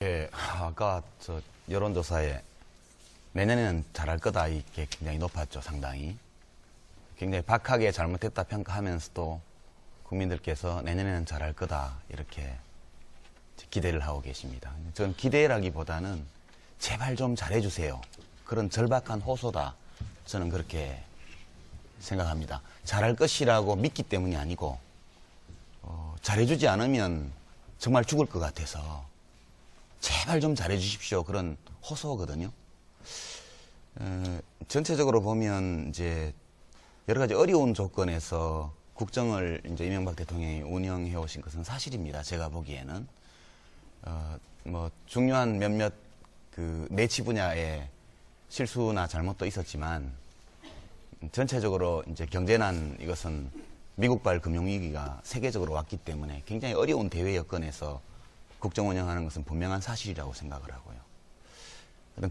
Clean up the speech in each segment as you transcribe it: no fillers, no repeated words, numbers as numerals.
예, 아까 저 여론조사에 내년에는 잘할 거다 이게 굉장히 높았죠, 상당히. 굉장히 박하게 잘못했다 평가하면서도 국민들께서 내년에는 잘할 거다 이렇게 기대를 하고 계십니다. 전 기대라기보다는 제발 좀 잘해주세요. 그런 절박한 호소다. 저는 그렇게 생각합니다. 잘할 것이라고 믿기 때문이 아니고 잘해주지 않으면 정말 죽을 것 같아서 제발 좀 잘해주십시오. 그런 호소거든요. 전체적으로 보면 이제 여러 가지 어려운 조건에서 국정을 이제 이명박 대통령이 운영해 오신 것은 사실입니다. 제가 보기에는 뭐 중요한 몇몇 그 내치 분야에 실수나 잘못도 있었지만 전체적으로 이제 경제난 이것은 미국발 금융위기가 세계적으로 왔기 때문에 굉장히 어려운 대외 여건에서 국정 운영하는 것은 분명한 사실이라고 생각을 하고요.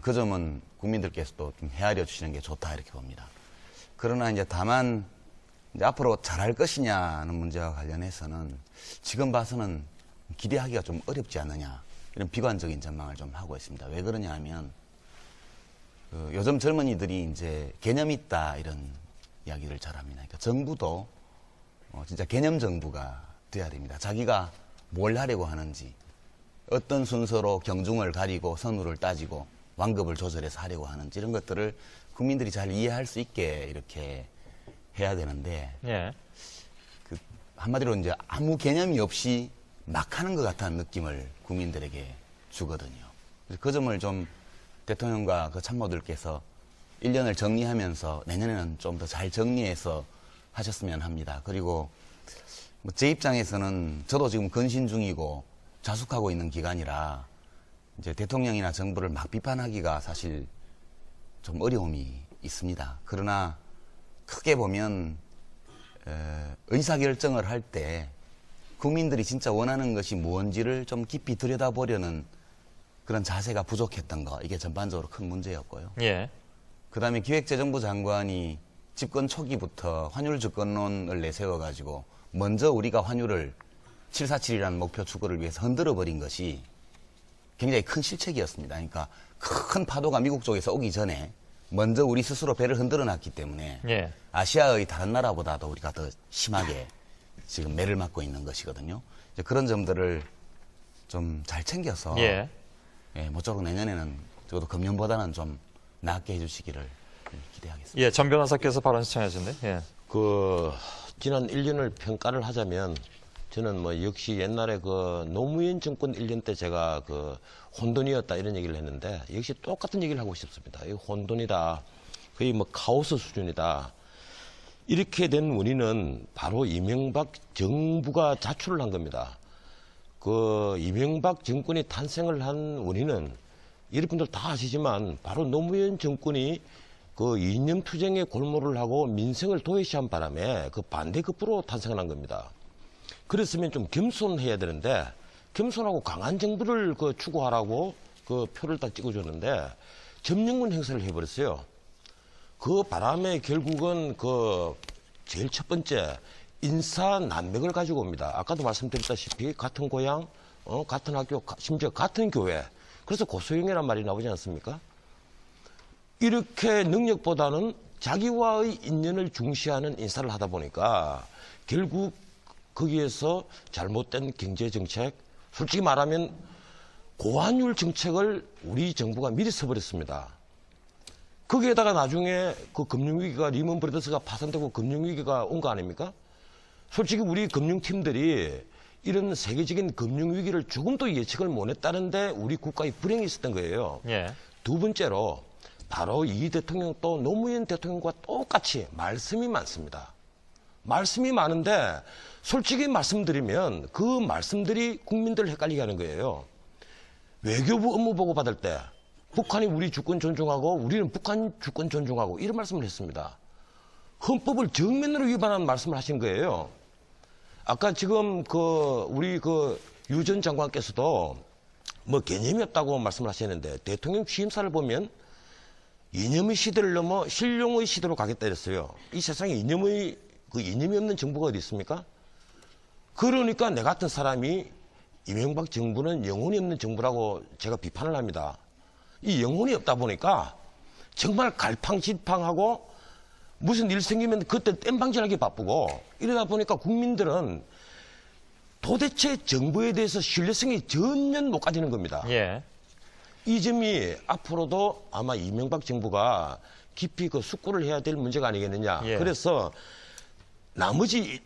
그 점은 국민들께서도 좀 헤아려 주시는 게 좋다 이렇게 봅니다. 그러나 이제 다만 이제 앞으로 잘할 것이냐는 문제와 관련해서는 지금 봐서는 기대하기가 좀 어렵지 않느냐 이런 비관적인 전망을 좀 하고 있습니다. 왜 그러냐 하면 요즘 젊은이들이 이제 개념 있다 이런 이야기를 잘합니다. 그러니까 정부도 진짜 개념 정부가 돼야 됩니다. 자기가 뭘 하려고 하는지 어떤 순서로 경중을 가리고 선후를 따지고 완급을 조절해서 하려고 하는지 이런 것들을 국민들이 잘 이해할 수 있게 이렇게 해야 되는데 예. 한마디로 이제 아무 개념이 없이 막 하는 것 같다는 느낌을 국민들에게 주거든요. 그 점을 좀 대통령과 그 참모들께서 1년을 정리하면서 내년에는 좀 더 잘 정리해서 하셨으면 합니다. 그리고 뭐 제 입장에서는 저도 지금 근신 중이고 자숙하고 있는 기간이라 이제 대통령이나 정부를 막 비판하기가 사실 좀 어려움이 있습니다. 그러나 크게 보면 의사결정을 할 때 국민들이 진짜 원하는 것이 무언지를 좀 깊이 들여다보려는 그런 자세가 부족했던 거, 이게 전반적으로 큰 문제였고요. 예. 그다음에 기획재정부 장관이 집권 초기부터 환율 주권론을 내세워가지고 먼저 우리가 환율을 747이라는 목표 추구를 위해서 흔들어버린 것이 굉장히 큰 실책이었습니다. 그러니까 큰 파도가 미국 쪽에서 오기 전에 먼저 우리 스스로 배를 흔들어 놨기 때문에 예. 아시아의 다른 나라보다도 우리가 더 심하게 지금 매를 맞고 있는 것이거든요. 이제 그런 점들을 좀 잘 챙겨서 예. 모쪼록 내년에는 적어도 금년보다는 좀 낫게 해주시기를 기대하겠습니다. 예, 전 변호사께서 발언 시청하셨는데. 예. 지난 1년을 평가를 하자면 저는 뭐 역시 옛날에 노무현 정권 1년 때 제가 혼돈이었다 이런 얘기를 했는데 역시 똑같은 얘기를 하고 싶습니다. 이 혼돈이다. 거의 뭐 카오스 수준이다. 이렇게 된 원인은 바로 이명박 정부가 자출을 한 겁니다. 이명박 정권이 탄생을 한 원인은 여러분들 다 아시지만 바로 노무현 정권이 이념 투쟁에 골몰을 하고 민생을 도외시한 바람에 반대급부로 탄생을 한 겁니다. 그랬으면 좀 겸손해야 되는데 겸손하고 강한 정부를 추구하라고 표를 딱 찍어줬는데 점령군 행사를 해버렸어요. 그 바람에 결국은 제일 첫 번째 인사 난맥을 가지고 옵니다. 아까도 말씀드렸다시피 같은 고향, 같은 학교, 심지어 같은 교회. 그래서 고소영이란 말이 나오지 않습니까? 이렇게 능력보다는 자기와의 인연을 중시하는 인사를 하다 보니까 결국 거기에서 잘못된 경제정책, 솔직히 말하면 고환율 정책을 우리 정부가 미리 써버렸습니다. 거기에다가 나중에 금융위기가 리먼 브라더스가 파산되고 금융위기가 온 거 아닙니까? 솔직히 우리 금융팀들이 이런 세계적인 금융위기를 조금도 예측을 못했다는데 우리 국가의 불행이 있었던 거예요. 예. 두 번째로 바로 이 대통령도 노무현 대통령과 똑같이 말씀이 많습니다. 말씀이 많은데 솔직히 말씀드리면 그 말씀들이 국민들을 헷갈리게 하는 거예요. 외교부 업무 보고 받을 때 북한이 우리 주권 존중하고 우리는 북한 주권 존중하고 이런 말씀을 했습니다. 헌법을 정면으로 위반하는 말씀을 하신 거예요. 아까 지금 우리 유 전 장관께서도 뭐 개념이 없다고 말씀을 하셨는데 대통령 취임사를 보면 이념의 시대를 넘어 실용의 시대로 가겠다 이랬어요. 이 세상에 이념이 없는 정부가 어디 있습니까? 그러니까 내 같은 사람이 이명박 정부는 영혼이 없는 정부라고 제가 비판을 합니다. 이 영혼이 없다 보니까 정말 갈팡질팡하고 무슨 일 생기면 그때 땜방질하기 바쁘고 이러다 보니까 국민들은 도대체 정부에 대해서 신뢰성이 전혀 못 가지는 겁니다. 예. 이 점이 앞으로도 아마 이명박 정부가 깊이 그 숙고를 해야 될 문제가 아니겠느냐. 예. 그래서 나머지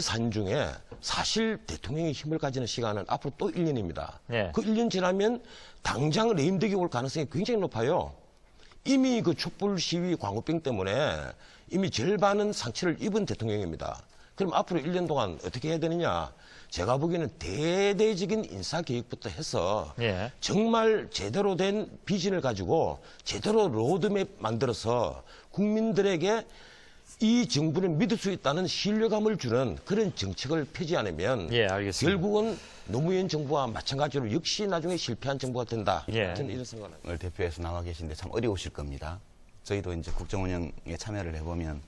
산 중에 사실 대통령이 힘을 가지는 시간은 앞으로 또 1년입니다. 예. 그 1년 지나면 당장 레임덕이 올 가능성이 굉장히 높아요. 이미 그 촛불 시위 광우병 때문에 이미 절반은 상처를 입은 대통령입니다. 그럼 앞으로 1년 동안 어떻게 해야 되느냐? 제가 보기에는 대대적인 인사 계획부터 해서 예. 정말 제대로 된 비전을 가지고 제대로 로드맵 만들어서 국민들에게 이 정부를 믿을 수 있다는 신뢰감을 주는 그런 정책을 펴지 않으면 예, 알겠습니다. 결국은 노무현 정부와 마찬가지로 역시 나중에 실패한 정부가 된다. 예. 저는 이런 생각을 합니다. 을 대표해서 나와 계신데 참 어려우실 겁니다. 저희도 이제 국정운영에 참여를 해보면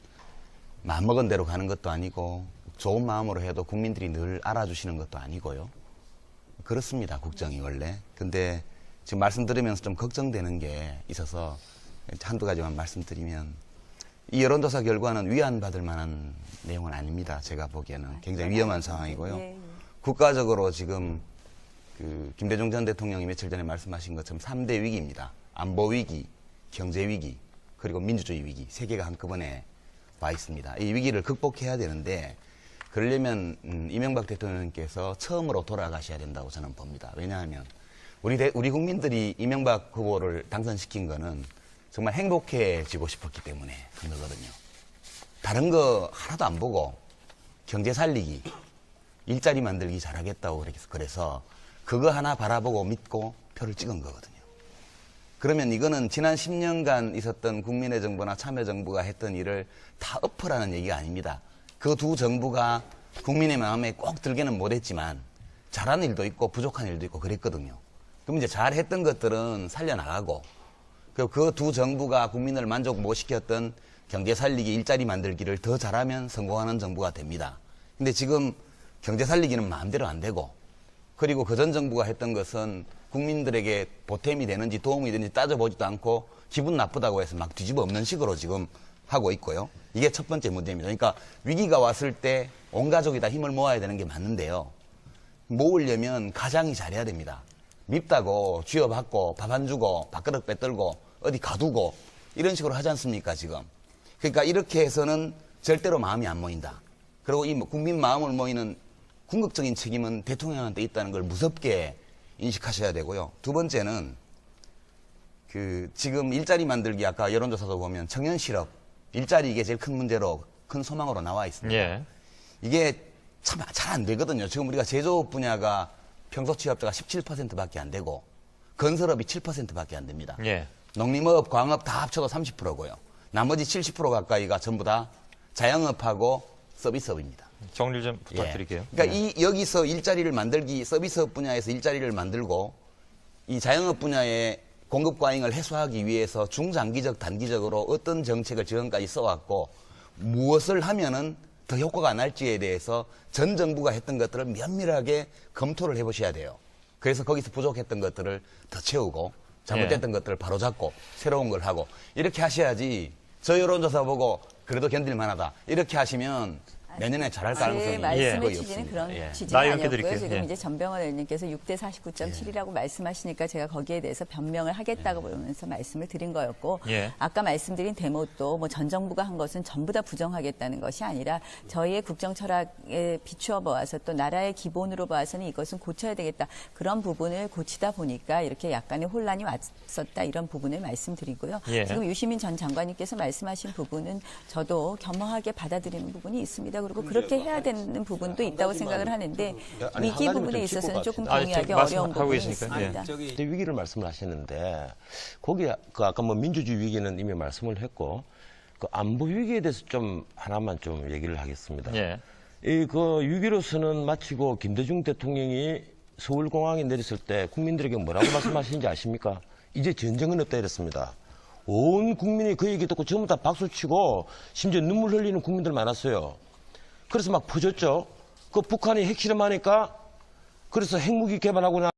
마음먹은 대로 가는 것도 아니고 좋은 마음으로 해도 국민들이 늘 알아주시는 것도 아니고요. 그렇습니다. 국정이 원래. 근데 지금 말씀드리면서 좀 걱정되는 게 있어서 한두 가지만 말씀드리면 이 여론조사 결과는 위안받을 만한 내용은 아닙니다. 제가 보기에는 굉장히 위험한 상황이고요. 예, 예. 국가적으로 지금 그 김대중 전 대통령이 며칠 전에 말씀하신 것처럼 3대 위기입니다. 안보 위기, 경제 위기, 그리고 민주주의 위기 세 개가 한꺼번에 와 있습니다. 이 위기를 극복해야 되는데 그러려면 이명박 대통령께서 처음으로 돌아가셔야 된다고 저는 봅니다. 왜냐하면 우리 국민들이 이명박 후보를 당선시킨 거는 정말 행복해지고 싶었기 때문에 그런 거거든요. 다른 거 하나도 안 보고 경제 살리기, 일자리 만들기 잘하겠다고 그래서 그거 하나 바라보고 믿고 표를 찍은 거거든요. 그러면 이거는 지난 10년간 있었던 국민의 정부나 참여정부가 했던 일을 다 엎으라는 얘기가 아닙니다. 그 두 정부가 국민의 마음에 꼭 들게는 못했지만 잘한 일도 있고 부족한 일도 있고 그랬거든요. 그럼 이제 잘했던 것들은 살려나가고 그 두 정부가 국민을 만족 못 시켰던 경제 살리기, 일자리 만들기를 더 잘하면 성공하는 정부가 됩니다. 근데 지금 경제 살리기는 마음대로 안 되고 그리고 그 전 정부가 했던 것은 국민들에게 보탬이 되는지 도움이 되는지 따져보지도 않고 기분 나쁘다고 해서 막 뒤집어 엎는 식으로 지금 하고 있고요. 이게 첫 번째 문제입니다. 그러니까 위기가 왔을 때 온 가족이 다 힘을 모아야 되는 게 맞는데요. 모으려면 가장이 잘해야 됩니다. 밉다고 쥐어받고 밥 안 주고 밥그릇 빼들고 어디 가두고 이런 식으로 하지 않습니까 지금. 그러니까 이렇게 해서는 절대로 마음이 안 모인다. 그리고 이 국민 마음을 모이는 궁극적인 책임은 대통령한테 있다는 걸 무섭게 인식하셔야 되고요. 두 번째는 지금 일자리 만들기 아까 여론조사도 보면 청년 실업, 일자리 이게 제일 큰 문제로 큰 소망으로 나와 있습니다. 예. 이게 참 잘 안 되거든요. 지금 우리가 제조업 분야가 평소 취업자가 17%밖에 안 되고 건설업이 7%밖에 안 됩니다. 예. 농림업, 광업 다 합쳐도 30%고요. 나머지 70% 가까이가 전부 다 자영업하고 서비스업입니다. 정리 좀 부탁드릴게요. 예. 그러니까 여기서 일자리를 만들기, 서비스업 분야에서 일자리를 만들고 이 자영업 분야의 공급 과잉을 해소하기 위해서 중장기적, 단기적으로 어떤 정책을 지금까지 써왔고 무엇을 하면은 더 효과가 날지에 대해서 전 정부가 했던 것들을 면밀하게 검토를 해보셔야 돼요. 그래서 거기서 부족했던 것들을 더 채우고 잘못됐던 것들을 바로잡고 새로운 걸 하고 이렇게 하셔야지 저 여론조사 보고 그래도 견딜만하다 이렇게 하시면 내년에 잘할 가능성이 제 말씀의 거의 취지는 없습니다. 그런 예. 취지는 나이 아니었고요. 드릴게요. 지금 예. 이제 전병헌 의원님께서 6대 49.7이라고 말씀하시니까 제가 거기에 대해서 변명을 하겠다고 보면서 말씀을 드린 거였고 예. 아까 말씀드린 대목도 뭐 전 정부가 한 것은 전부 다 부정하겠다는 것이 아니라 저희의 국정 철학에 비추어 보아서 또 나라의 기본으로 봐서는 이것은 고쳐야 되겠다. 그런 부분을 고치다 보니까 이렇게 약간의 혼란이 왔었다. 이런 부분을 말씀드리고요. 예. 지금 유시민 전 장관님께서 말씀하신 부분은 저도 겸허하게 받아들이는 부분이 있습니다. 그리고 그렇게 해야 되는 부분도 있다고 생각을 하는데 아니, 위기 한 가지만 부분에 좀 있어서는 짚고 조금 갑시다. 동의하기 아니, 어려운 말씀하고 부분이 계시니까, 있습니다. 대 위기를 말씀을 하시는데 거기 아까 뭐 민주주의 위기는 이미 말씀을 했고 그 안보 위기에 대해서 좀 하나만 좀 얘기를 하겠습니다. 예. 그 위기로서는 마치고 김대중 대통령이 서울공항에 내렸을 때 국민들에게 뭐라고 말씀하시는지 아십니까? 이제 전쟁은 없다 이랬습니다. 온 국민이 그 얘기 듣고 전부 다 박수치고 심지어 눈물 흘리는 국민들 많았어요. 그래서 막 퍼졌죠. 그 북한이 핵실험하니까 그래서 핵무기 개발하고 나